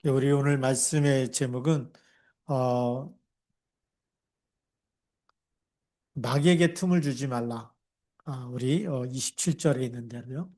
네, 우리 오늘 말씀의 제목은 어, 마귀에게 틈을 주지 말라. 우리 27절에 있는 대로요.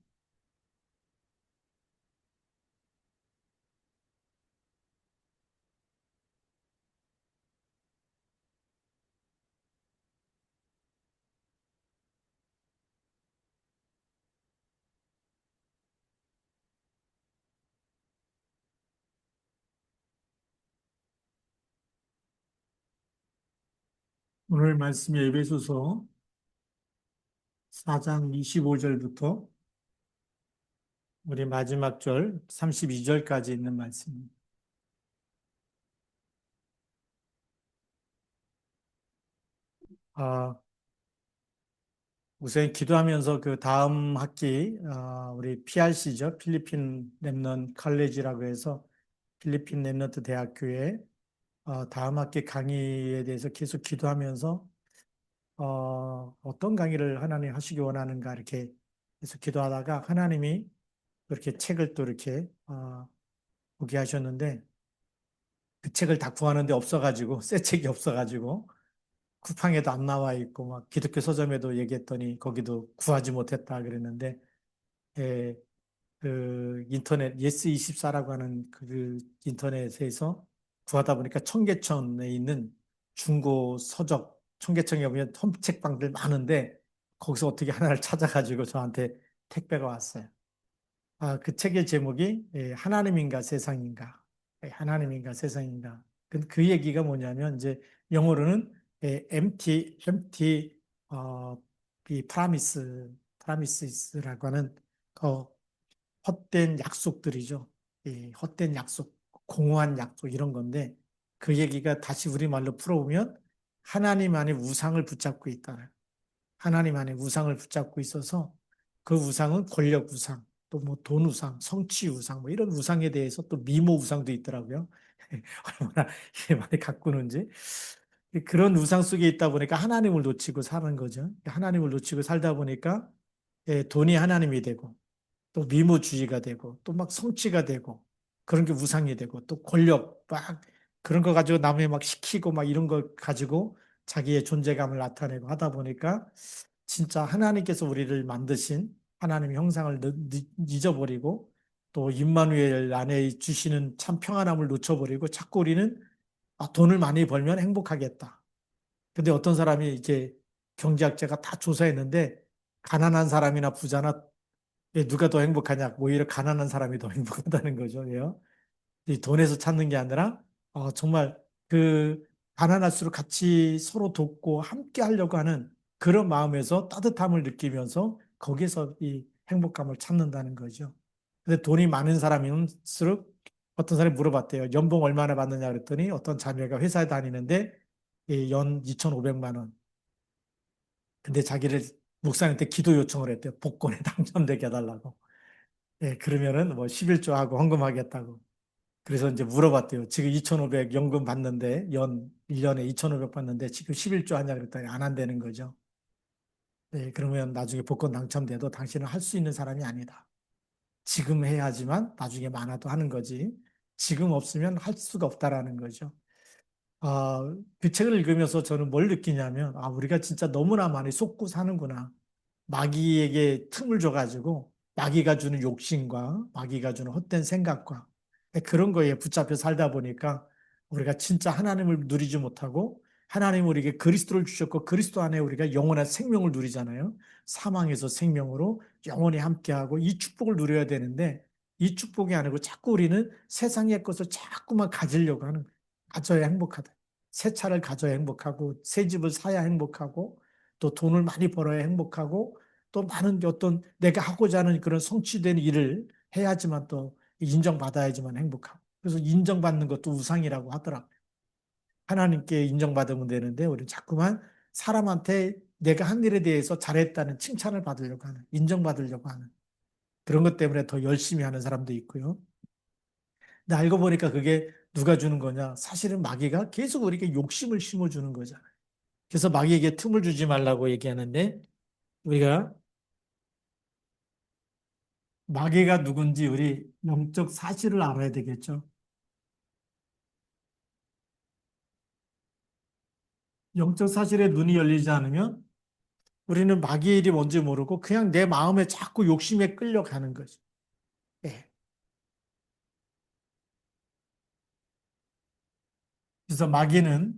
오늘 말씀이 에베소서 4장 25절부터 우리 마지막 절 32절까지 있는 말씀입니다. 아, 우선 기도하면서 그 다음 학기 우리 PRC죠. 필리핀 랩넌트 칼레지라고 해서 필리핀 랩넌트 대학교에 다음 학기 강의에 대해서 계속 기도하면서 어떤 강의를 하나님 하시기 원하는가 이렇게 해서 기도하다가 하나님이 그렇게 책을 또 이렇게 보게 하셨는데 그 책을 다 구하는데 없어가지고 새 책이 없어가지고 쿠팡에도 안 나와 있고 막 기독교 서점에도 얘기했더니 거기도 구하지 못했다 그랬는데 예, 그 인터넷 예스24라고 하는 그 인터넷에서 구하다 보니까 청계천에 있는 중고 서적 청계천에 보면 홈책방들 많은데 거기서 어떻게 하나를 찾아가지고 저한테 택배가 왔어요. 그 책의 제목이 하나님인가 세상인가. 하나님인가 세상인가. 그 얘기가 뭐냐면 이제 영어로는 empty 이 프라미스라고 하는 어, 헛된 약속들이죠. 헛된 약속, 공허한 약속 이런 건데 그 얘기가 다시 우리말로 풀어보면 하나님 안에 우상을 붙잡고 있다. 하나님 안에 우상을 붙잡고 있어서 그 우상은 권력 우상, 또 뭐 돈 우상, 성취 우상, 뭐 이런 우상에 대해서 또 미모 우상도 있더라고요. 얼마나 이게 많이 가꾸는지. 그런 우상 속에 있다 보니까 하나님을 놓치고 사는 거죠. 하나님을 놓치고 살다 보니까 돈이 하나님이 되고 또 미모주의가 되고 또 막 성취가 되고 그런 게 우상이 되고 또 권력 막 그런 거 가지고 남의 막 시키고 막 이런 거 가지고 자기의 존재감을 나타내고 하다 보니까 진짜 하나님께서 우리를 만드신 하나님의 형상을 잊어버리고 또 임마누엘 안에 주시는 참 평안함을 놓쳐버리고 자꾸 우리는 돈을 많이 벌면 행복하겠다. 근데 어떤 사람이 이제 경제학자가 다 조사했는데 가난한 사람이나 부자나 누가 더 행복하냐? 오히려 가난한 사람이 더 행복하다는 거죠. 왜요? 이 돈에서 찾는 게 아니라 정말 그 가난할수록 같이 서로 돕고 함께 하려고 하는 그런 마음에서 따뜻함을 느끼면서 거기서 이 행복감을 찾는다는 거죠. 근데 돈이 많은 사람일수록 어떤 사람이 물어봤대요. 연봉 얼마나 받느냐 그랬더니 어떤 자매가 회사에 다니는데 연 2,500만 원. 근데 자기를 목사님한테 기도 요청을 했대요. 복권에 당첨되게 해달라고. 그러면은 뭐 11조 하고 헌금하겠다고. 그래서 이제 물어봤대요. 지금 2,500 연금 받는데, 1년에 2,500 받는데 지금 11조 하냐 그랬더니 안 한다는 거죠. 그러면 나중에 복권 당첨돼도 당신은 할 수 있는 사람이 아니다. 지금 해야지만 나중에 많아도 하는 거지. 지금 없으면 할 수가 없다라는 거죠. 그 책을 읽으면서 저는 뭘 느끼냐면, 우리가 진짜 너무나 많이 속고 사는구나. 마귀에게 틈을 줘가지고, 마귀가 주는 욕심과 마귀가 주는 헛된 생각과 그런 거에 붙잡혀 살다 보니까 우리가 진짜 하나님을 누리지 못하고, 하나님 우리에게 그리스도를 주셨고, 그리스도 안에 우리가 영원한 생명을 누리잖아요. 사망에서 생명으로 영원히 함께하고, 이 축복을 누려야 되는데, 이 축복이 아니고 자꾸 우리는 세상의 것을 자꾸만 가지려고 하는 거예요. 가져야 행복하다. 새 차를 가져야 행복하고, 새 집을 사야 행복하고, 또 돈을 많이 벌어야 행복하고, 또 많은 어떤 내가 하고자 하는 그런 성취된 일을 해야지만 또 인정받아야지만 행복하고. 그래서 인정받는 것도 우상이라고 하더라고요. 하나님께 인정받으면 되는데, 우리는 자꾸만 사람한테 내가 한 일에 대해서 잘했다는 칭찬을 받으려고 하는, 인정받으려고 하는 그런 것 때문에 더 열심히 하는 사람도 있고요. 근데 알고 보니까 그게 누가 주는 거냐? 사실은 마귀가 계속 우리에게 욕심을 심어주는 거잖아요. 그래서 마귀에게 틈을 주지 말라고 얘기하는데 우리가 마귀가 누군지 우리 영적 사실을 알아야 되겠죠. 영적 사실에 눈이 열리지 않으면 우리는 마귀의 일이 뭔지 모르고 그냥 내 마음에 자꾸 욕심에 끌려가는 거죠. 예. 그래서 마귀는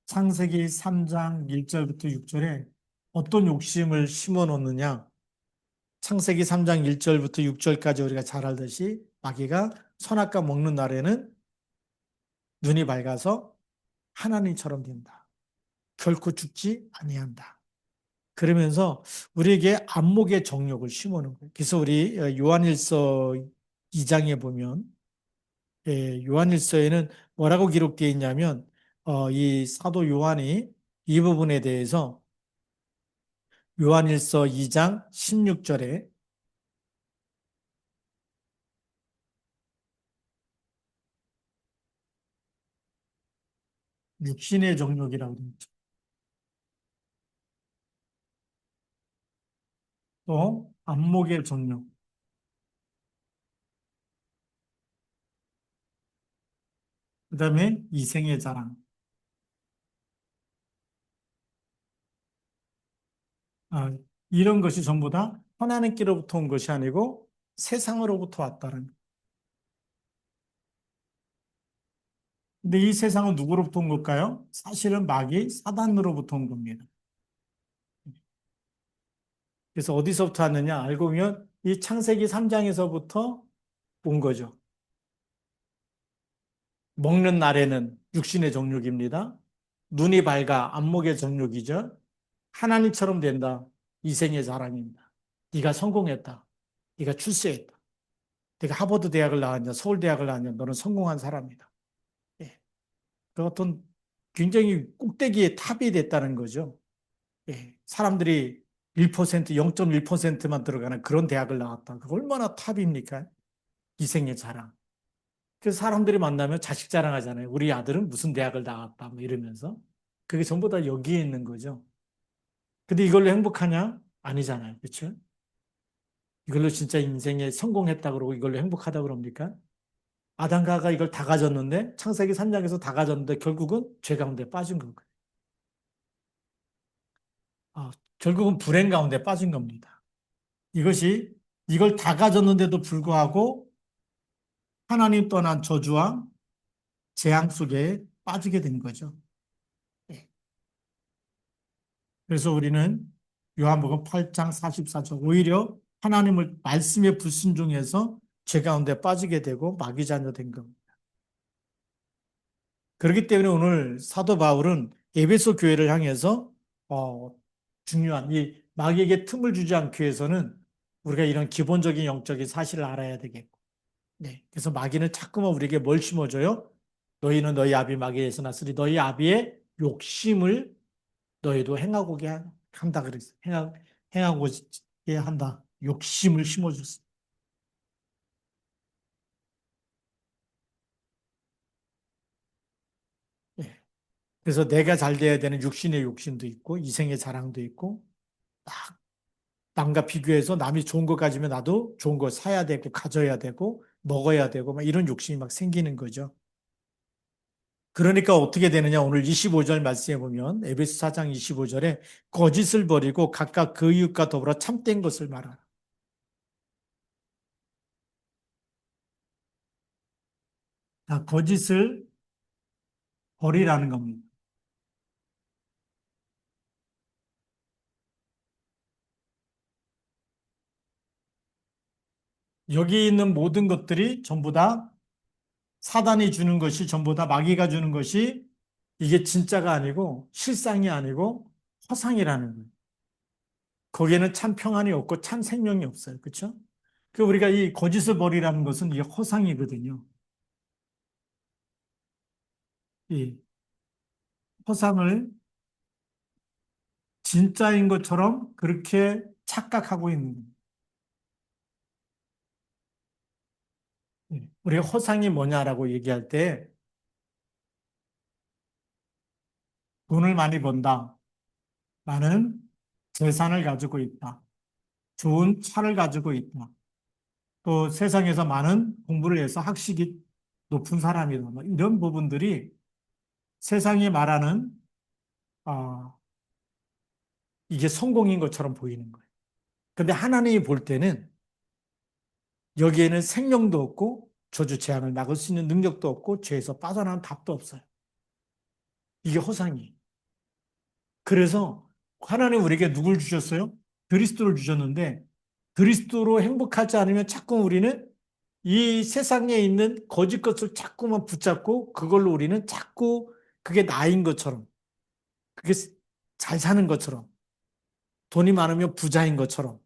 창세기 3장 1절부터 6절에 어떤 욕심을 심어 놓느냐. 창세기 3장 1절부터 6절까지 우리가 잘 알듯이 마귀가 선악과 먹는 날에는 눈이 밝아서 하나님처럼 된다. 결코 죽지 아니한다. 그러면서 우리에게 안목의 정욕을 심어놓은 거예요. 그래서 우리 요한일서 2장에 보면 요한일서에는 뭐라고 기록되어 있냐면 이 사도 요한이 이 부분에 대해서 요한일서 2장 16절에 육신의 정욕이라고 그러죠. 또 안목의 정욕, 그 다음에 이생의 자랑. 아, 이런 것이 전부 다 하나님께로부터 온 것이 아니고 세상으로부터 왔다는. 근데 이 세상은 누구로부터 온 걸까요? 사실은 마귀 사단으로부터 온 겁니다. 그래서 어디서부터 왔느냐? 알고 보면 이 창세기 3장에서부터 온 거죠. 먹는 날에는 육신의 정욕입니다. 눈이 밝아 안목의 정욕이죠. 하나님처럼 된다. 이생의 자랑입니다. 네가 성공했다. 네가 출세했다. 네가 하버드 대학을 나왔냐, 서울 대학을 나왔냐, 너는 성공한 사람이다. 예. 그 어떤 굉장히 꼭대기의 탑이 됐다는 거죠. 예. 사람들이 1%, 0.1%만 들어가는 그런 대학을 나왔다. 그 얼마나 탑입니까? 이생의 자랑. 그래서 사람들이 만나면 자식 자랑하잖아요. 우리 아들은 무슨 대학을 나왔다. 뭐 이러면서. 그게 전부 다 여기에 있는 거죠. 근데 이걸로 행복하냐? 아니잖아요. 그렇죠? 이걸로 진짜 인생에 성공했다 그러고 이걸로 행복하다 그럽니까? 아담과 하가 이걸 다 가졌는데 창세기 3장에서 다 가졌는데 결국은 죄 가운데 빠진 거예요. 아, 결국은 불행 가운데 빠진 겁니다. 이것이 이걸 다 가졌는데도 불구하고 하나님 떠난 저주와 재앙 속에 빠지게 된 거죠. 예. 그래서 우리는 요한복음 8장 44절 오히려 하나님을 말씀에 불순종해서 죄 가운데 빠지게 되고 마귀 자녀 된 겁니다. 그렇기 때문에 오늘 사도 바울은 에베소 교회를 향해서 어, 중요한 이 마귀에게 틈을 주지 않기 위해서는 우리가 이런 기본적인 영적인 사실을 알아야 되겠고, 네. 그래서 마귀는 자꾸만 우리에게 뭘 심어줘요? 너희는 너희 아비 마귀에서 났으니 너희 아비의 욕심을 너희도 행하고게 한다 그랬어. 행하고게 한다. 욕심을 심어줬어. 예. 그래서 내가 잘 돼야 되는 육신의 욕심도 있고 이생의 자랑도 있고 남과 비교해서 남이 좋은 거 가지면 나도 좋은 거 사야 되고 가져야 되고 먹어야 되고 막 이런 욕심이 막 생기는 거죠. 그러니까 어떻게 되느냐? 오늘 25절 말씀해 보면 에베소 4장 25절에 거짓을 버리고 각각 그 이웃과 더불어 참된 것을 말하라. 다 거짓을 버리라는 겁니다. 여기 있는 모든 것들이 전부 다 사단이 주는 것이 전부 다 마귀가 주는 것이 이게 진짜가 아니고 실상이 아니고 허상이라는 거예요. 거기에는 참 평안이 없고 참 생명이 없어요. 그렇죠? 그 우리가 이 거짓을 버리라는 것은 이게 허상이거든요. 이 허상을 진짜인 것처럼 그렇게 착각하고 있는 거예요. 우리가 허상이 뭐냐라고 얘기할 때 돈을 많이 번다. 나는 재산을 가지고 있다. 좋은 차를 가지고 있다. 또 세상에서 많은 공부를 해서 학식이 높은 사람이다. 뭐 이런 부분들이 세상이 말하는 아, 이게 성공인 것처럼 보이는 거예요. 근데 하나님이 볼 때는 여기에는 생명도 없고 저주 재앙을 막을 수 있는 능력도 없고 죄에서 빠져나온 답도 없어요. 이게 허상이에요. 그래서 하나님 우리에게 누굴 주셨어요? 그리스도를 주셨는데 그리스도로 행복하지 않으면 자꾸 우리는 이 세상에 있는 거짓 것을 자꾸만 붙잡고 그걸로 우리는 자꾸 그게 나인 것처럼 그게 잘 사는 것처럼 돈이 많으면 부자인 것처럼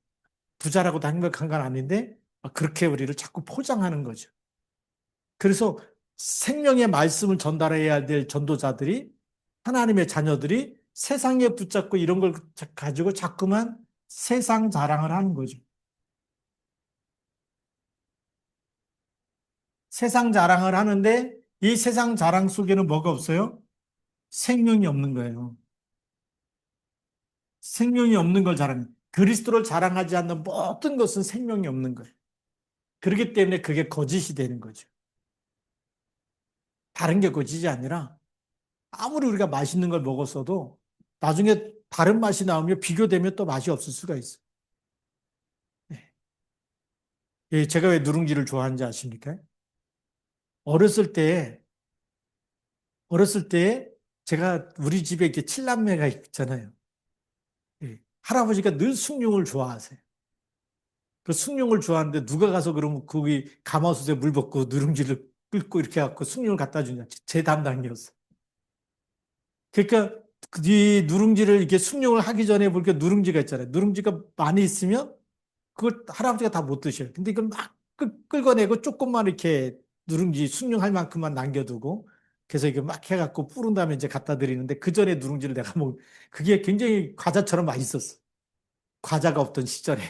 부자라고 다 행복한 건 아닌데 그렇게 우리를 자꾸 포장하는 거죠. 그래서 생명의 말씀을 전달해야 될 전도자들이 하나님의 자녀들이 세상에 붙잡고 이런 걸 가지고 자꾸만 세상 자랑을 하는 거죠. 세상 자랑을 하는데 이 세상 자랑 속에는 뭐가 없어요? 생명이 없는 거예요. 생명이 없는 걸 자랑. 그리스도를 자랑하지 않는 모든 것은 생명이 없는 거예요. 그렇기 때문에 그게 거짓이 되는 거죠. 다른 게 거짓이 아니라 아무리 우리가 맛있는 걸 먹었어도 나중에 다른 맛이 나오면 비교되면 또 맛이 없을 수가 있어요. 네. 예, 제가 왜 누룽지를 좋아하는지 아십니까? 어렸을 때, 어렸을 때 제가 우리 집에 이렇게 칠남매가 있잖아요. 예, 할아버지가 늘 숭늉을 좋아하세요. 그 숭늉을 좋아하는데 누가 가서 그러면 거기 가마솥에 물 붓고 누룽지를 끓고 이렇게 갖고 숭늉을 갖다 주냐. 제 담당이었어. 그러니까 이 누룽지를 이렇게 숭늉을 하기 전에 보니까 누룽지가 있잖아요. 누룽지가 많이 있으면 그걸 할아버지가 다 못 드셔요. 근데 이걸 막 긁어내고 조금만 이렇게 누룽지 숭늉할 만큼만 남겨두고 그래서 이게 막 해갖고 뿌른 다음에 이제 갖다 드리는데 그 전에 누룽지를 내가 그게 굉장히 과자처럼 맛있었어. 과자가 없던 시절에.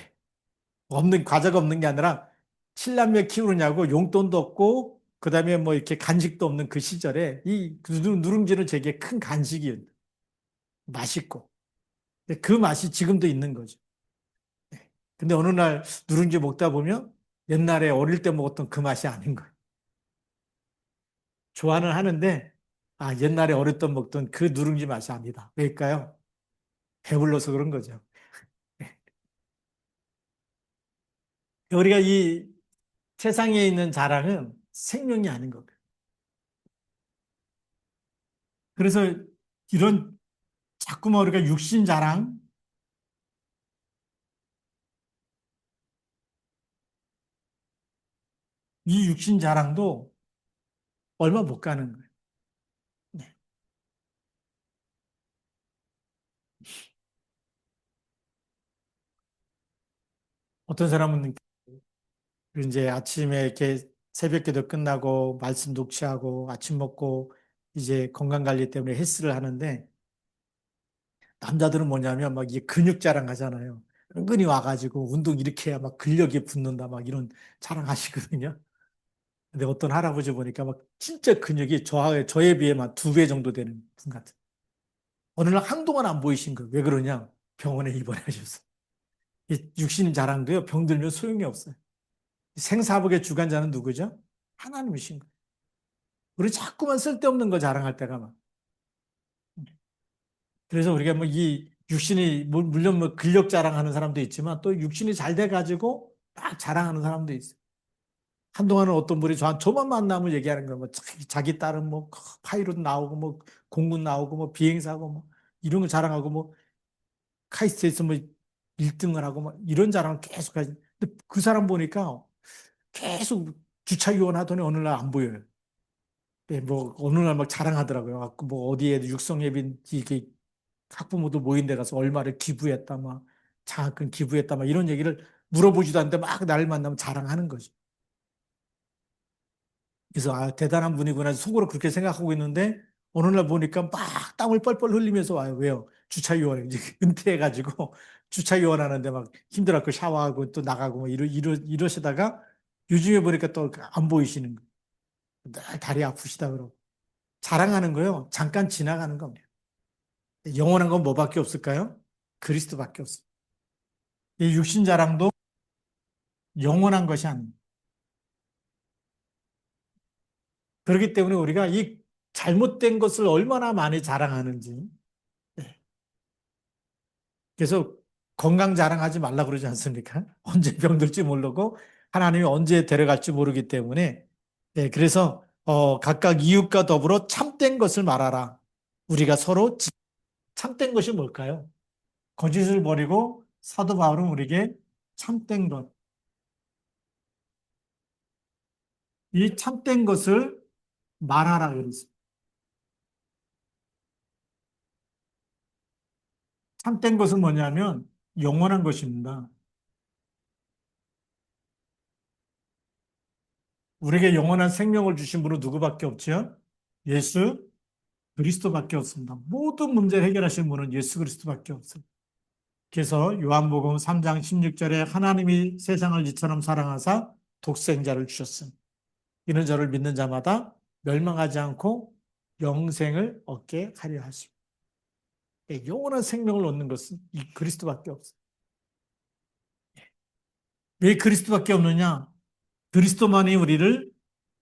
과자가 없는 게 아니라 칠남매 키우느냐고 용돈도 없고 그다음에 뭐 이렇게 간식도 없는 그 시절에 이 누룽지는 제게 큰 간식이에요. 맛있고. 근데 그 맛이 지금도 있는 거죠. 네. 근데 어느 날 누룽지 먹다 보면 옛날에 어릴 때 먹었던 그 맛이 아닌 거예요. 좋아는 하는데 옛날에 어릴 때 먹던 그 누룽지 맛이 아니다. 왜일까요? 배불러서 그런 거죠. 네. 우리가 이 세상에 있는 자랑은 생명이 아닌 거예요. 그래서 이런 자꾸만 우리가 육신 자랑, 이 육신 자랑도 얼마 못 가는 거예요. 네. 어떤 사람은 이제 아침에 이렇게 새벽기도 끝나고 말씀 독취하고 아침 먹고 이제 건강 관리 때문에 헬스를 하는데 남자들은 뭐냐면 막 이게 근육 자랑하잖아요. 은근히 와가지고 운동 이렇게 해야 막 근력이 붙는다 막 이런 자랑하시거든요. 근데 어떤 할아버지 보니까 막 진짜 근육이 저에 비해만 2배 정도 되는 분 같아요. 어느 날 한동안 안 보이신 거예요. 왜 그러냐? 병원에 입원하셨어요. 이 육신 자랑도요, 병들면 소용이 없어요. 생사복의 주관자는 누구죠? 하나님이신 거예요. 우리 자꾸만 쓸데없는 거 자랑할 때가 많아. 그래서 우리가 뭐 이 육신이, 물론 뭐 근력 자랑하는 사람도 있지만 또 육신이 잘 돼가지고 막 자랑하는 사람도 있어요. 한동안은 어떤 분이 저만 만나면 얘기하는 거예요. 뭐 자기 딸은 뭐 파이로트 나오고 뭐 공군 나오고 뭐 비행사고 뭐 이런 거 자랑하고 뭐 카이스트에서 뭐 1등을 하고 막 이런 자랑을 계속 하지. 근데 그 사람 보니까 계속 주차 유언하더니 어느 날 안 보여요. 네, 뭐 어느 날 막 자랑하더라고요. 뭐 어디에 육성예빈 이게 학부모도 모인 데 가서 얼마를 기부했다 막 장학금 기부했다 막 이런 얘기를 물어보지도 않는데 막 나를 만나면 자랑하는 거죠. 그래서 대단한 분이구나 속으로 그렇게 생각하고 있는데 어느 날 보니까 막 땀을 뻘뻘 흘리면서 와요. 왜요? 주차 유언 이제 은퇴해가지고 주차 유언하는데 막 힘들었고 샤워하고 또 나가고 뭐 이러시다가 요즘에 보니까 또 안 보이시는 거예요. 늘 다리 아프시다 그러고 자랑하는 거요. 잠깐 지나가는 겁니다. 영원한 건 뭐밖에 없을까요? 그리스도밖에 없습니다. 이 육신 자랑도 영원한 것이 아닙니다. 그렇기 때문에 우리가 이 잘못된 것을 얼마나 많이 자랑하는지. 예. 그래서 건강 자랑하지 말라 그러지 않습니까? 언제 병들지 모르고 하나님이 언제 데려갈지 모르기 때문에 예, 그래서 각각 이웃과 더불어 참된 것을 말하라. 우리가 서로 참된 것이 뭘까요? 거짓을 버리고 사도 바울은 우리에게 참된 것, 이 참된 것을 말하라 그랬습니다. 참된 것은 뭐냐면 영원한 것입니다. 우리에게 영원한 생명을 주신 분은 누구밖에 없죠? 예수 그리스도밖에 없습니다. 모든 문제를 해결하신 분은 예수 그리스도밖에 없어요. 그래서 요한복음 3장 16절에 하나님이 세상을 이처럼 사랑하사 독생자를 주셨음. 이는 저를 믿는 자마다 멸망하지 않고 영생을 얻게 하려 하시고. 영원한 생명을 얻는 것은 이 그리스도밖에 없어요. 왜 그리스도밖에 없느냐? 그리스도만이 우리를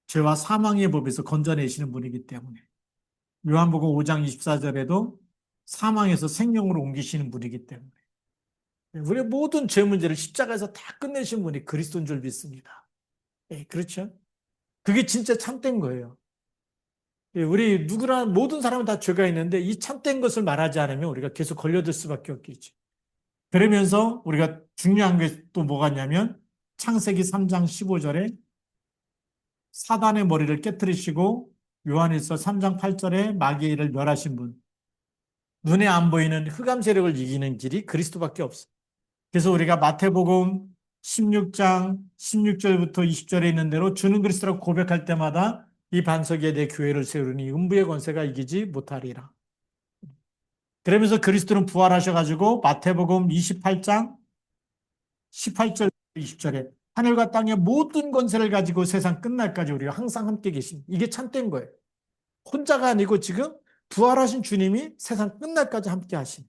죄와 사망의 법에서 건져내시는 분이기 때문에. 요한복음 5장 24절에도 사망에서 생명으로 옮기시는 분이기 때문에. 우리의 모든 죄 문제를 십자가에서 다 끝내신 분이 그리스도인 줄 믿습니다. 예, 그렇죠? 그게 진짜 참된 거예요. 예, 우리 누구나 모든 사람은 다 죄가 있는데 이 참된 것을 말하지 않으면 우리가 계속 걸려들 수밖에 없겠죠. 그러면서 우리가 중요한 게 또 뭐가 있냐면 창세기 3장 15절에 사단의 머리를 깨뜨리시고 요한일서 3장 8절에 마귀의 일을 멸하신 분. 눈에 안 보이는 흑암 세력을 이기는 길이 그리스도밖에 없어요. 그래서 우리가 마태복음 16장 16절부터 20절에 있는 대로 주는 그리스도라고 고백할 때마다 이 반석 위에 내 교회를 세우리니 음부의 권세가 이기지 못하리라. 그러면서 그리스도는 부활하셔가지고 마태복음 28장 18절 20절에 하늘과 땅의 모든 권세를 가지고 세상 끝날까지 우리가 항상 함께 계신 이게 참된 거예요. 혼자가 아니고 지금 부활하신 주님이 세상 끝날까지 함께 하신.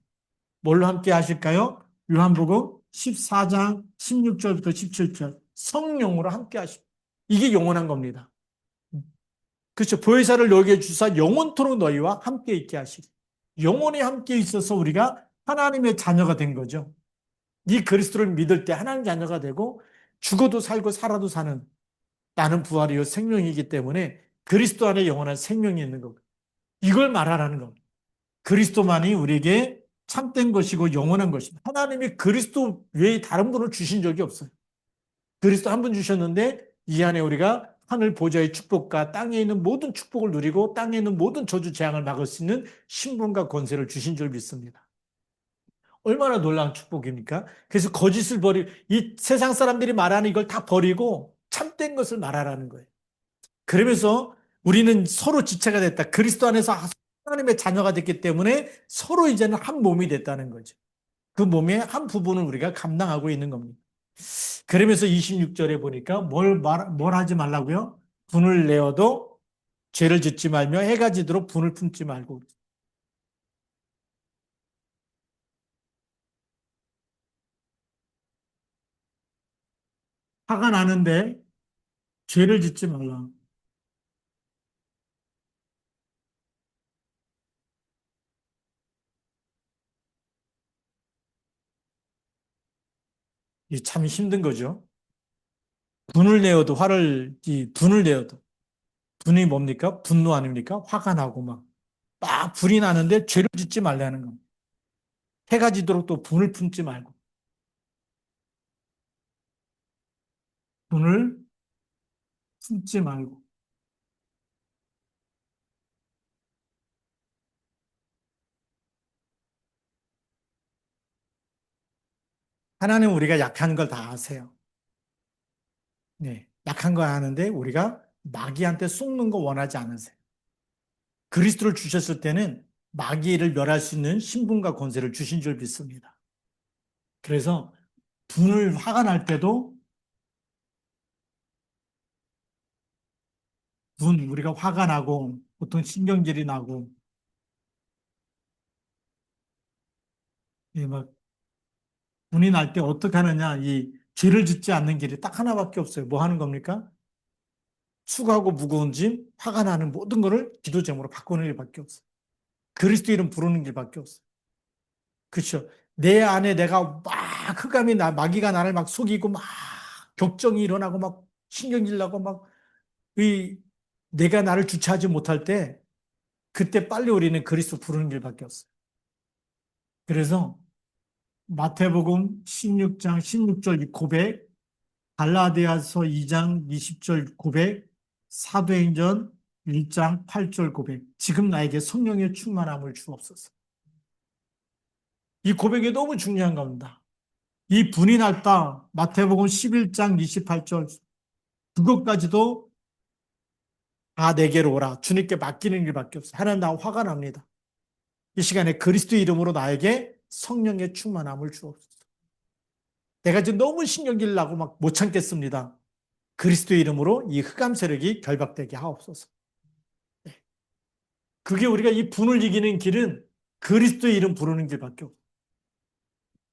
뭘로 함께 하실까요? 요한복음 14장 16절부터 17절 성령으로 함께 하십니다. 이게 영원한 겁니다. 그렇죠. 보혜사를 너에게 주사 영원토록 너희와 함께 있게 하시리. 영원히 함께 있어서 우리가 하나님의 자녀가 된 거죠. 이 그리스도를 믿을 때 하나님 자녀가 되고 죽어도 살고 살아도 사는 나는 부활이요 생명이기 때문에 그리스도 안에 영원한 생명이 있는 겁니다. 이걸 말하라는 겁니다. 그리스도만이 우리에게 참된 것이고 영원한 것입니다. 하나님이 그리스도 외에 다른 분을 주신 적이 없어요. 그리스도 한 분 주셨는데 이 안에 우리가 하늘 보좌의 축복과 땅에 있는 모든 축복을 누리고 땅에 있는 모든 저주 재앙을 막을 수 있는 신분과 권세를 주신 줄 믿습니다. 얼마나 놀라운 축복입니까? 그래서 거짓을 이 세상 사람들이 말하는 이걸 다 버리고 참된 것을 말하라는 거예요. 그러면서 우리는 서로 지체가 됐다. 그리스도 안에서 하나님의 자녀가 됐기 때문에 서로 이제는 한 몸이 됐다는 거죠. 그 몸의 한 부분을 우리가 감당하고 있는 겁니다. 그러면서 26절에 보니까 뭘 하지 말라고요? 분을 내어도 죄를 짓지 말며 해가 지도록 분을 품지 말고. 화가 나는데 죄를 짓지 말라. 이게 참 힘든 거죠. 분을 내어도. 분이 뭡니까? 분노 아닙니까? 화가 나고 막 불이 나는데 죄를 짓지 말라는 겁니다. 해가 지도록 또 분을 품지 말고. 분을 품지 말고. 하나님 우리가 약한 걸 다 아세요. 네. 약한 거 아는데 우리가 마귀한테 속는 거 원하지 않으세요. 그리스도를 주셨을 때는 마귀를 멸할 수 있는 신분과 권세를 주신 줄 믿습니다. 그래서 화가 날 때도 우리가 화가 나고 보통 신경질이 나고 막 분이 날 때 어떻게 하느냐 이 죄를 짓지 않는 길이 딱 하나밖에 없어요. 뭐 하는 겁니까? 수고하고 무거운 짐, 화가 나는 모든 것을 기도 제목으로 바꾸는 일밖에 없어요. 그리스도 이름 부르는 길밖에 없어요. 그렇죠? 내 안에 내가 막 마귀가 나를 막 속이고 막 격정이 일어나고 막 신경질 나고 막 이 내가 나를 주체하지 못할 때 그때 빨리 우리는 그리스도 부르는 길밖에 없어요. 그래서 마태복음 16장 16절 이 고백, 갈라디아서 2장 20절 고백, 사도행전 1장 8절 고백. 지금 나에게 성령의 충만함을 주옵소서. 이 고백이 너무 중요한 겁니다. 이 분이 났다. 마태복음 11장 28절. 그것까지도 다 내게로 오라. 주님께 맡기는 일밖에 없어요. 하나님 나 화가 납니다. 이 시간에 그리스도 이름으로 나에게 성령의 충만함을 주옵소서. 내가 지금 너무 신경질 나고 막 못 참겠습니다. 그리스도 이름으로 이 흑암 세력이 결박되게 하옵소서. 네. 그게 우리가 이 분을 이기는 길은 그리스도 이름 부르는 길밖에 없어요.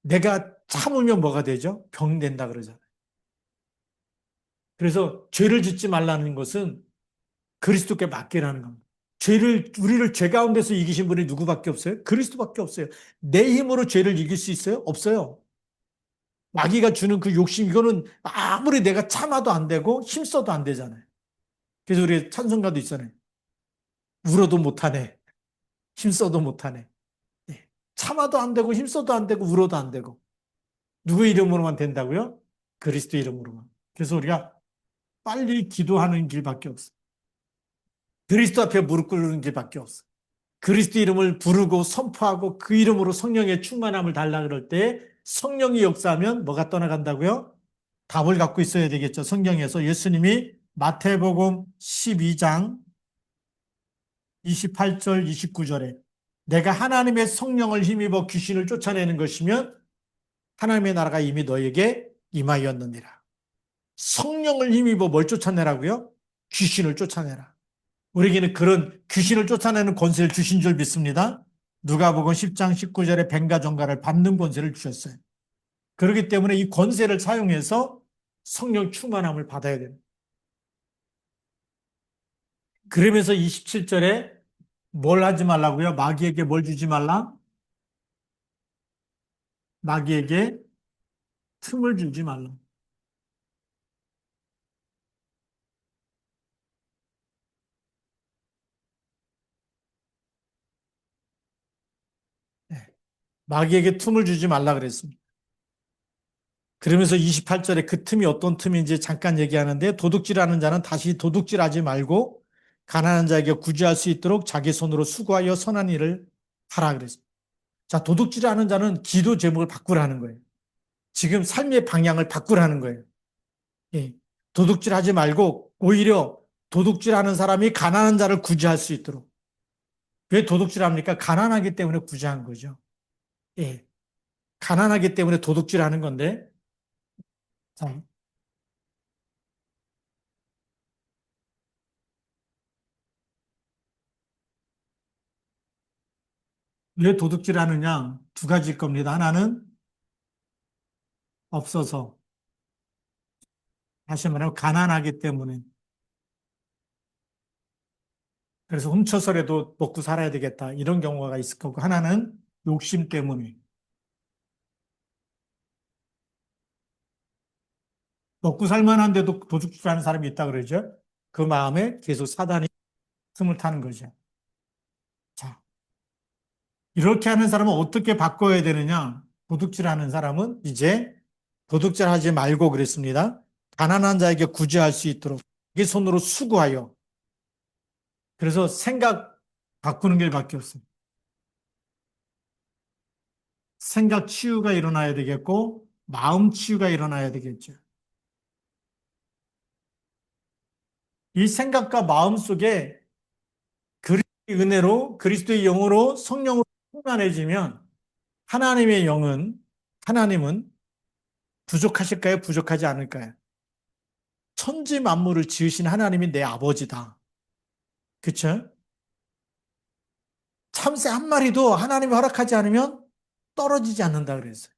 내가 참으면 뭐가 되죠? 병된다 그러잖아요. 그래서 죄를 짓지 말라는 것은 그리스도께 맡기라는 겁니다. 우리를 죄 가운데서 이기신 분이 누구밖에 없어요? 그리스도밖에 없어요. 내 힘으로 죄를 이길 수 있어요? 없어요. 마귀가 주는 그 욕심, 이거는 아무리 내가 참아도 안 되고 힘써도 안 되잖아요. 그래서 우리 찬송가도 있잖아요. 울어도 못하네. 힘써도 못하네. 예. 참아도 안 되고 힘써도 안 되고 울어도 안 되고. 누구 이름으로만 된다고요? 그리스도 이름으로만. 그래서 우리가 빨리 기도하는 길밖에 없어요. 그리스도 앞에 무릎 꿇는 길밖에 없어요. 그리스도 이름을 부르고 선포하고 그 이름으로 성령의 충만함을 달라 그럴 때 성령이 역사하면 뭐가 떠나간다고요? 답을 갖고 있어야 되겠죠. 성경에서 예수님이 마태복음 12장 28절 29절에 내가 하나님의 성령을 힘입어 귀신을 쫓아내는 것이면 하나님의 나라가 이미 너에게 임하였느니라. 성령을 힘입어 뭘 쫓아내라고요? 귀신을 쫓아내라. 우리에게는 그런 귀신을 쫓아내는 권세를 주신 줄 믿습니다. 누가복음 10장 19절에 뱀과 정갈을 밟는 권세를 주셨어요. 그렇기 때문에 이 권세를 사용해서 성령 충만함을 받아야 됩니다. 그러면서 27절에 뭘 하지 말라고요? 마귀에게 뭘 주지 말라? 마귀에게 틈을 주지 말라. 네. 마귀에게 틈을 주지 말라 그랬습니다. 그러면서 28절에 그 틈이 어떤 틈인지 잠깐 얘기하는데 도둑질하는 자는 다시 도둑질하지 말고 가난한 자에게 구제할 수 있도록 자기 손으로 수고하여 선한 일을 하라 그랬습니다. 자, 도둑질하는 자는 기도 제목을 바꾸라는 거예요. 지금 삶의 방향을 바꾸라는 거예요. 예. 도둑질하지 말고 오히려 도둑질하는 사람이 가난한 자를 구제할 수 있도록. 왜 도둑질합니까? 가난하기 때문에 구제한 거죠. 예. 가난하기 때문에 도둑질하는 건데, 자, 왜 도둑질하느냐? 두 가지일 겁니다. 하나는 없어서, 다시 말하면 가난하기 때문에. 그래서 훔쳐서라도 먹고 살아야 되겠다. 이런 경우가 있을 거고, 하나는 욕심 때문에. 먹고 살만한데도 도둑질하는 사람이 있다 그러죠. 그 마음에 계속 사단이 틈을 타는 거죠. 자, 이렇게 하는 사람은 어떻게 바꿔야 되느냐? 도둑질하는 사람은 이제 도둑질하지 말고 그랬습니다. 가난한 자에게 구제할 수 있도록 이 손으로 수고하여. 그래서 생각 바꾸는 길밖에 없습니다. 생각 치유가 일어나야 되겠고 마음 치유가 일어나야 되겠죠. 이 생각과 마음 속에 그리스도의 은혜로 그리스도의 영으로 성령으로 충만해지면 하나님의 영은 하나님은 부족하실까요? 부족하지 않을까요? 천지 만물을 지으신 하나님이 내 아버지다. 그쵸? 참새 한 마리도 하나님이 허락하지 않으면 떨어지지 않는다 그랬어요.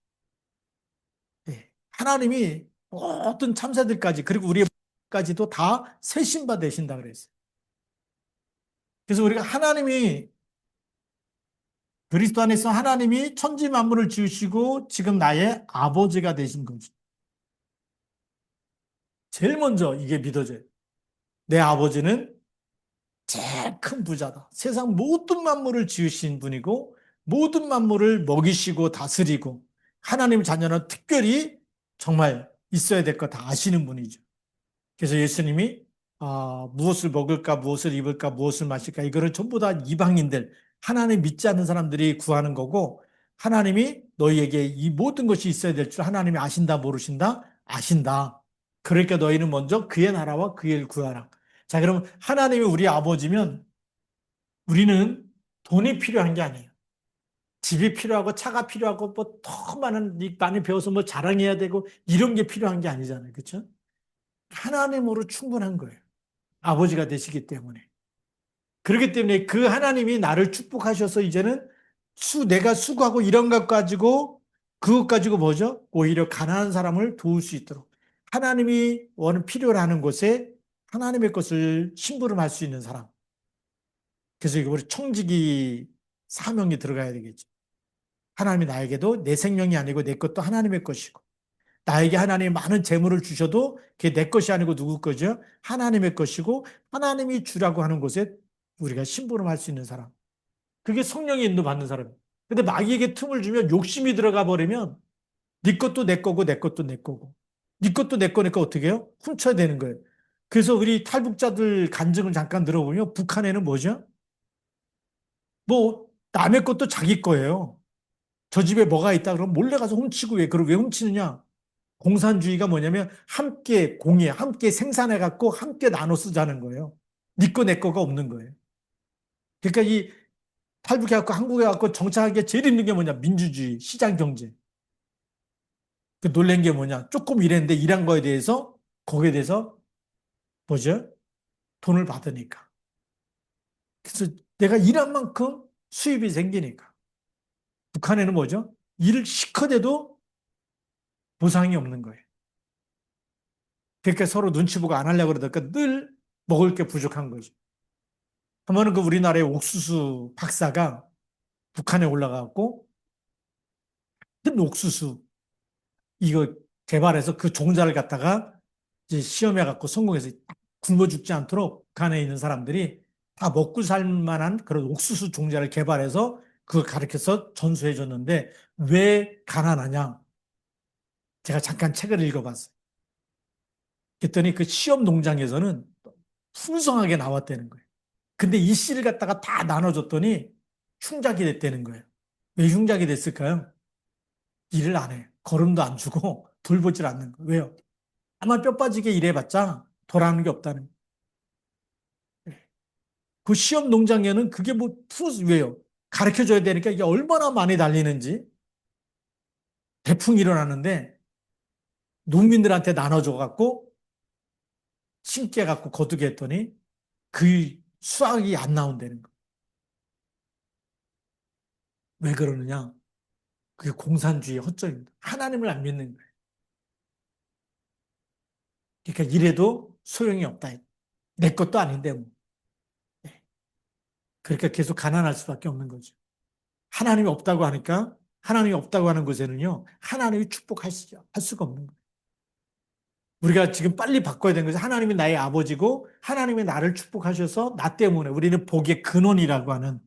예. 하나님이 모든 참새들까지 그리고 우리의 자식까지도 다 새 신바 되신다 그랬어요. 그래서 우리가 하나님이 그리스도 안에서 하나님이 천지 만물을 지으시고 지금 나의 아버지가 되신 거죠. 제일 먼저 이게 믿어져요. 내 아버지는 제일 큰 부자다. 세상 모든 만물을 지으신 분이고 모든 만물을 먹이시고 다스리고 하나님 자녀는 특별히 정말 있어야 될 거 다 아시는 분이죠. 그래서 예수님이 무엇을 먹을까, 무엇을 입을까, 무엇을 마실까 이거는 전부 다 이방인들, 하나님 믿지 않는 사람들이 구하는 거고 하나님이 너희에게 이 모든 것이 있어야 될 줄 하나님이 아신다, 모르신다? 아신다. 그러니까 너희는 먼저 그의 나라와 그의 일 구하라. 자, 그럼 하나님이 우리 아버지면 우리는 돈이 필요한 게 아니에요. 집이 필요하고 차가 필요하고 뭐 더 많이 배워서 뭐 자랑해야 되고 이런 게 필요한 게 아니잖아요. 그렇죠? 하나님으로 충분한 거예요. 아버지가 되시기 때문에. 그렇기 때문에 그 하나님이 나를 축복하셔서 이제는 내가 수고하고 이런 것 가지고 그것 가지고 뭐죠? 오히려 가난한 사람을 도울 수 있도록 하나님이 필요로 하는 곳에 하나님의 것을 심부름할 수 있는 사람. 그래서 이거 우리 청지기 사명이 들어가야 되겠죠. 하나님이 나에게도 내 생명이 아니고 내 것도 하나님의 것이고 나에게 하나님이 많은 재물을 주셔도 그게 내 것이 아니고 누구 거죠? 하나님의 것이고 하나님이 주라고 하는 곳에 우리가 심부름할 수 있는 사람. 그게 성령의 인도 받는 사람이에요. 근데 마귀에게 틈을 주면 욕심이 들어가 버리면 네 것도 내 거고 내 것도 내 거고 네 것도 내 거니까 어떻게 해요? 훔쳐야 되는 거예요. 그래서 우리 탈북자들 간증을 잠깐 들어보면 북한에는 뭐죠? 뭐 남의 것도 자기 거예요. 저 집에 뭐가 있다 그러면 몰래 가서 훔치고 왜 훔치느냐? 공산주의가 뭐냐면 함께 공예, 함께 생산해 갖고 함께 나눠 쓰자는 거예요. 네 거 내 거가 없는 거예요. 그러니까 이 탈북해 갖고 한국에 갖고 정착하기가 제일 힘든 게 뭐냐? 민주주의, 시장 경제. 그 놀란 게 뭐냐? 조금 일했는데 일한 거에 대해서 거기에 대해서 뭐죠? 돈을 받으니까. 그래서 내가 일한 만큼 수입이 생기니까. 북한에는 뭐죠? 일을 시커 해도 보상이 없는 거예요. 그러니까 서로 눈치 보고 안 하려고 그러다가 늘 먹을 게 부족한 거죠. 한 번은 그 우리나라의 옥수수 박사가 북한에 올라가고 큰 옥수수 이거 개발해서 그 종자를 갖다가 이제 시험해 갖고 성공해서 굶어 죽지 않도록 북한에 있는 사람들이 다 먹고 살 만한 그런 옥수수 종자를 개발해서 그걸 가르쳐서 전수해 줬는데 왜 가난하냐? 제가 잠깐 책을 읽어봤어요. 그랬더니 그 시험 농장에서는 풍성하게 나왔다는 거예요. 근데 이 씨를 갖다가 다 나눠줬더니 흉작이 됐다는 거예요. 왜 흉작이 됐을까요? 일을 안 해. 걸음도 안 주고 돌보질 않는 거예요. 왜요? 아마 뼈 빠지게 일해봤자 돌아오는 게 없다는 거예요. 그 시험 농장에는 그게 왜요? 가르쳐 줘야 되니까 이게 얼마나 많이 달리는지 대풍이 일어나는데 농민들한테 나눠줘 갖고 심게 갖고 거두게 했더니 그 수확이 안 나온다는 거예요. 왜 그러느냐? 그게 공산주의 허점입니다. 하나님을 안 믿는 거예요. 그러니까 이래도 소용이 없다. 내 것도 아닌데 뭐. 네. 그러니까 계속 가난할 수밖에 없는 거죠. 하나님이 없다고 하니까 하나님이 없다고 하는 곳에는요. 하나님이 축복할 할 수가 없는 거예요. 우리가 지금 빨리 바꿔야 되는 거죠. 하나님이 나의 아버지고 하나님이 나를 축복하셔서 나 때문에 우리는 복의 근원이라고 하는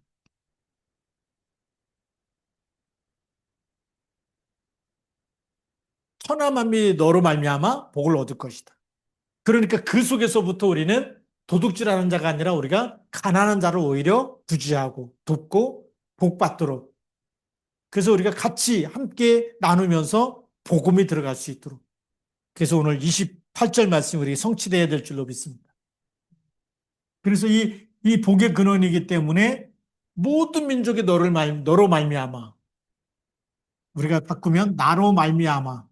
천하만민이 너로 말미암아 복을 얻을 것이다. 그러니까 그 속에서부터 우리는 도둑질하는 자가 아니라 우리가 가난한 자를 오히려 구제하고 돕고 복받도록 그래서 우리가 같이 함께 나누면서 복음이 들어갈 수 있도록 그래서 오늘 28절 말씀 우리 성취되어야 될 줄로 믿습니다. 그래서 이 복의 근원이기 때문에 모든 민족이 너로 말미암아 우리가 바꾸면 나로 말미암아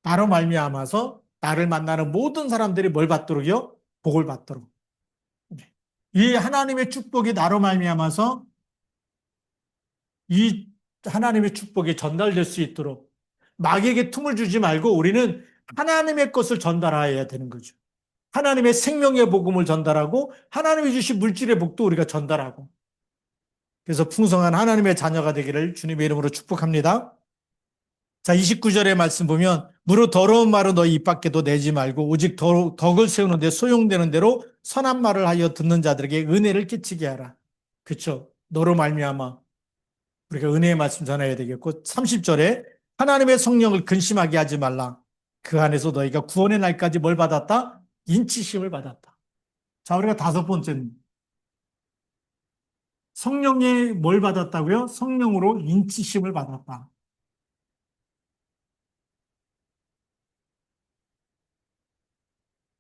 나로 말미암아서 나를 만나는 모든 사람들이 뭘 받도록요? 복을 받도록. 네. 이 하나님의 축복이 나로 말미암아서 이 하나님의 축복이 전달될 수 있도록 마귀에게 틈을 주지 말고 우리는 하나님의 것을 전달해야 되는 거죠. 하나님의 생명의 복음을 전달하고 하나님이 주신 물질의 복도 우리가 전달하고 그래서 풍성한 하나님의 자녀가 되기를 주님의 이름으로 축복합니다. 자, 29절의 말씀 보면 무릇 더러운 말은 너희 입 밖에도 내지 말고 오직 덕을 세우는 데 소용되는 대로 선한 말을 하여 듣는 자들에게 은혜를 끼치게 하라. 그렇죠? 너로 말미암아 우리가 은혜의 말씀 전해야 되겠고 30절에 하나님의 성령을 근심하게 하지 말라. 그 안에서 너희가 구원의 날까지 뭘 받았다? 인치심을 받았다. 자, 우리가 다섯 번째는 성령이 뭘 받았다고요? 성령으로 인치심을 받았다.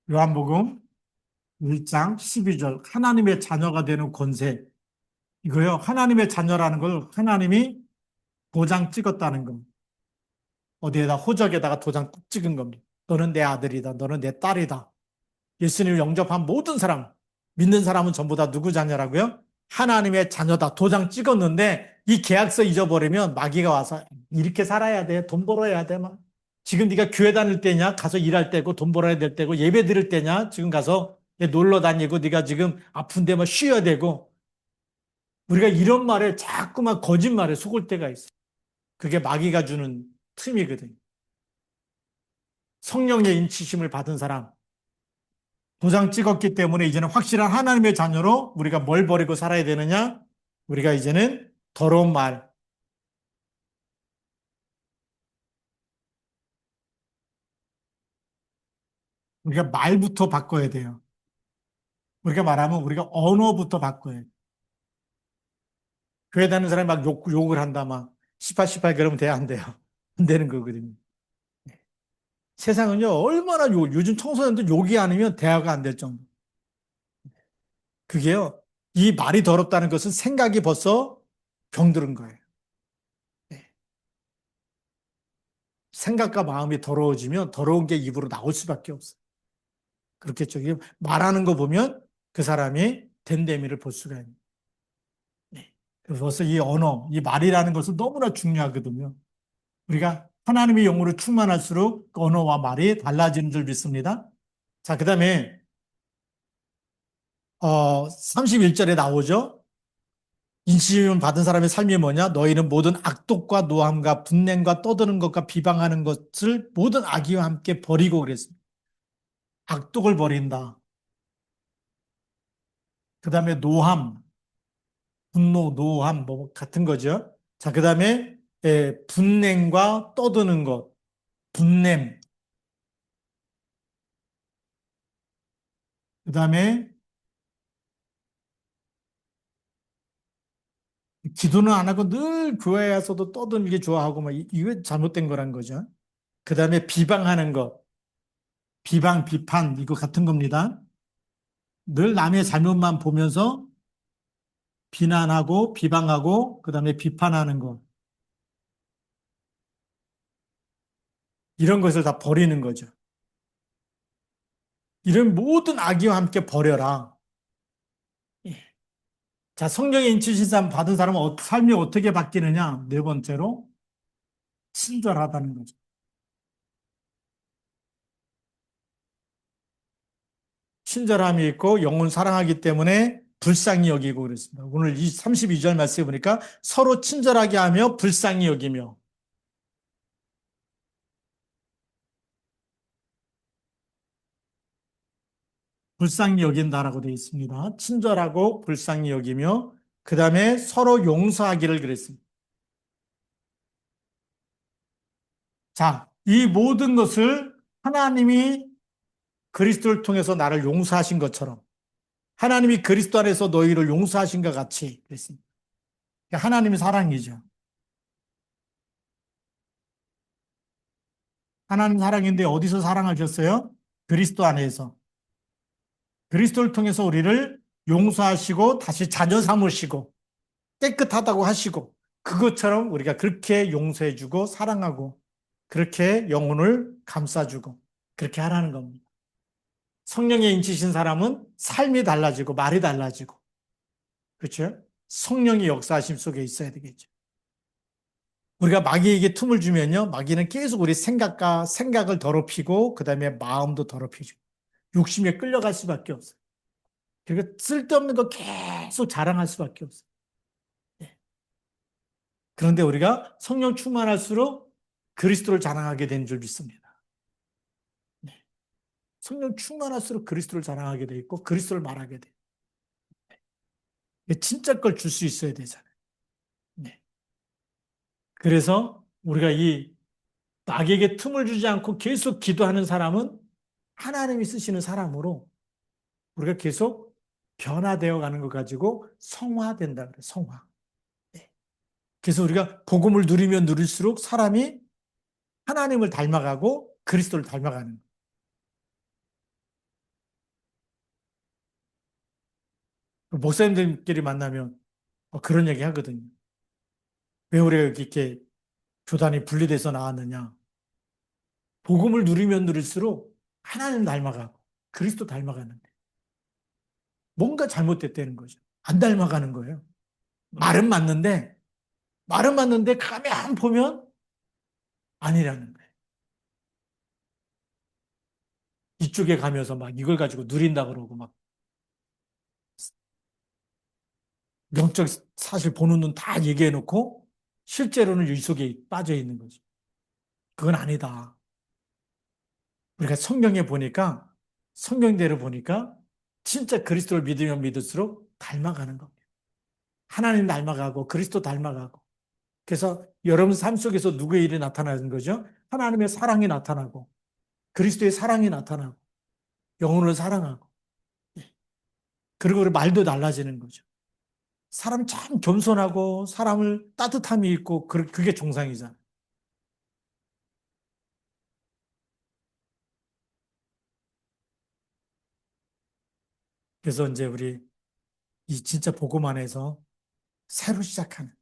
요한복음 1장 12절 하나님의 자녀가 되는 권세 이거요. 하나님의 자녀라는 걸 하나님이 도장 찍었다는 겁니다. 어디에다 호적에다가 도장 꼭 찍은 겁니다. 너는 내 아들이다. 너는 내 딸이다. 예수님을 영접한 모든 사람, 믿는 사람은 전부 다 누구 자녀라고요? 하나님의 자녀다. 도장 찍었는데 이 계약서 잊어버리면 마귀가 와서 이렇게 살아야 돼. 돈 벌어야 돼. 막. 지금 네가 교회 다닐 때냐? 가서 일할 때고 돈 벌어야 될 때고 예배 드릴 때냐? 지금 가서 놀러 다니고 네가 지금 아픈데 뭐 쉬어야 되고 우리가 이런 말에 자꾸만 거짓말에 속을 때가 있어. 그게 마귀가 주는 틈이거든. 성령의 인치심을 받은 사람, 도장 찍었기 때문에 이제는 확실한 하나님의 자녀로 우리가 뭘 버리고 살아야 되느냐? 우리가 이제는 더러운 말, 우리가 말부터 바꿔야 돼요. 우리가 말하면 우리가 언어부터 바꿔야 돼요. 교회 다니는 사람이 막 욕을 한다, 막 18 그러면 돼야 안 돼요. 안 되는 거거든요. 세상은요, 얼마나 요즘 청소년들 욕이 아니면 대화가 안 될 정도. 그게요, 이 말이 더럽다는 것은 생각이 벌써 병들은 거예요. 네. 생각과 마음이 더러워지면 더러운 게 입으로 나올 수밖에 없어요. 그렇겠죠. 말하는 거 보면 그 사람이 됨됨이를 볼 수가 있는. 네. 그래서 이 언어, 이 말이라는 것은 너무나 중요하거든요. 우리가 하나님의 영으로 충만할수록 그 언어와 말이 달라지는 줄 믿습니다. 자, 그 다음에 31절에 나오죠. 인치심 받은 사람의 삶이 뭐냐? 너희는 모든 악독과 노함과 분냄과 떠드는 것과 비방하는 것을 모든 악의와 함께 버리고 그랬습니다. 악독을 버린다. 그 다음에 노함, 분노, 노함 뭐 같은 거죠. 자, 그 다음에 분냄과 떠드는 것, 분냄. 그 다음에 기도는 안 하고 늘 교회에 와서도 떠들기 좋아하고 막 이거 잘못된 거란 거죠. 그 다음에 비방하는 것, 비방, 비판 이거 같은 겁니다. 늘 남의 잘못만 보면서 비난하고 비방하고 그 다음에 비판하는 것 이런 것을 다 버리는 거죠. 이런 모든 악의와 함께 버려라. 예. 자, 성령의 인치신사 받은 사람은 삶이 어떻게 바뀌느냐? 네 번째로 친절하다는 거죠. 친절함이 있고 영혼 사랑하기 때문에 불쌍히 여기고 그랬습니다. 오늘 이 32절 말씀해 보니까 서로 친절하게 하며 불쌍히 여기며 불쌍히 여긴다라고 되어 있습니다. 친절하고 불쌍히 여기며 그 다음에 서로 용서하기를 그랬습니다. 자, 이 모든 것을 하나님이 그리스도를 통해서 나를 용서하신 것처럼 하나님이 그리스도 안에서 너희를 용서하신 것 같이 그랬습니다. 하나님의 사랑이죠. 하나님 사랑인데 어디서 사랑하셨어요? 그리스도 안에서. 그리스도를 통해서 우리를 용서하시고 다시 자녀 삼으시고 깨끗하다고 하시고 그것처럼 우리가 그렇게 용서해주고 사랑하고 그렇게 영혼을 감싸주고 그렇게 하라는 겁니다. 성령에 인치신 사람은 삶이 달라지고 말이 달라지고 그렇죠? 성령이 역사하심 속에 있어야 되겠죠. 우리가 마귀에게 틈을 주면요. 마귀는 계속 우리 생각을 더럽히고, 그 다음에 마음도 더럽히죠. 욕심에 끌려갈 수밖에 없어요. 그리고 쓸데없는 거 계속 자랑할 수밖에 없어요. 예. 그런데 우리가 성령 충만할수록 그리스도를 자랑하게 되는 줄 믿습니다. 네. 성령 충만할수록 그리스도를 자랑하게 돼 있고, 그리스도를 말하게 돼. 진짜 걸 줄 수 있어야 되잖아요. 네. 그래서 우리가 이 마귀에게 틈을 주지 않고 계속 기도하는 사람은 하나님이 쓰시는 사람으로 우리가 계속 변화되어 가는 것 가지고 성화된다 그래요. 성화. 네. 그래서 우리가 복음을 누리면 누릴수록 사람이 하나님을 닮아가고 그리스도를 닮아가는 거예요. 목사님들끼리 만나면 그런 얘기 하거든요. 왜 우리가 이렇게 교단이 분리돼서 나왔느냐. 복음을 누리면 누릴수록 하나님 닮아가고 그리스도 닮아가는데 뭔가 잘못됐다는 거죠. 안 닮아가는 거예요. 말은 맞는데 말은 맞는데 가만 보면 아니라는 거예요. 이쪽에 가면서 막 이걸 가지고 누린다 그러고 막 영적 사실 보는 눈 다 얘기해 놓고 실제로는 이 속에 빠져 있는 거죠. 그건 아니다. 우리가 성경에 보니까 성경대로 보니까 진짜 그리스도를 믿으면 믿을수록 닮아가는 겁니다. 하나님 닮아가고 그리스도 닮아가고 그래서 여러분 삶 속에서 누구의 일이 나타나는 거죠? 하나님의 사랑이 나타나고 그리스도의 사랑이 나타나고 영혼을 사랑하고 그리고 우리 말도 달라지는 거죠. 사람 참 겸손하고 사람을 따뜻함이 있고 그게 정상이잖아요. 그래서 이제 우리 이 진짜 복음 안에서 새로 시작하는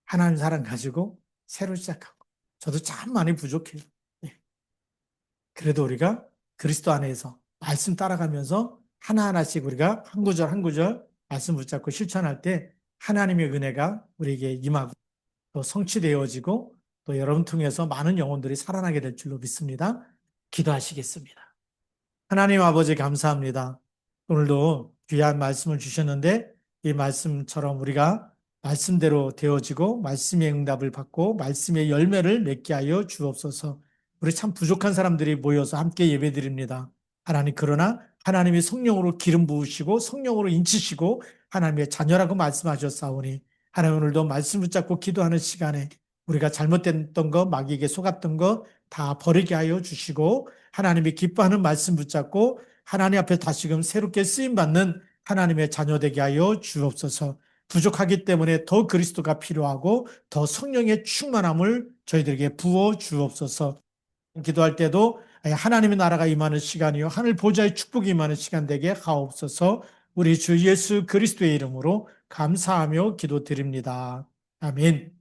하나님 사랑 가지고 새로 시작하고 저도 참 많이 부족해요. 예. 그래도 우리가 그리스도 안에서 말씀 따라가면서 하나하나씩 우리가 한 구절 한 구절 말씀 붙잡고 실천할 때 하나님의 은혜가 우리에게 임하고 또 성취되어지고 또 여러분 통해서 많은 영혼들이 살아나게 될 줄로 믿습니다. 기도하시겠습니다. 하나님 아버지 감사합니다. 오늘도 귀한 말씀을 주셨는데 이 말씀처럼 우리가 말씀대로 되어지고 말씀의 응답을 받고 말씀의 열매를 맺게 하여 주옵소서. 우리 참 부족한 사람들이 모여서 함께 예배드립니다. 하나님 그러나 하나님이 성령으로 기름 부으시고 성령으로 인치시고 하나님의 자녀라고 말씀하셨사오니 하나님 오늘도 말씀 붙잡고 기도하는 시간에 우리가 잘못됐던 것 마귀에게 속았던 것 다 버리게 하여 주시고 하나님이 기뻐하는 말씀 붙잡고 하나님 앞에 다시금 새롭게 쓰임받는 하나님의 자녀 되게 하여 주옵소서. 부족하기 때문에 더 그리스도가 필요하고 더 성령의 충만함을 저희들에게 부어 주옵소서. 기도할 때도 하나님의 나라가 임하는 시간이요 하늘 보좌의 축복이 임하는 시간 되게 하옵소서. 우리 주 예수 그리스도의 이름으로 감사하며 기도드립니다. 아멘.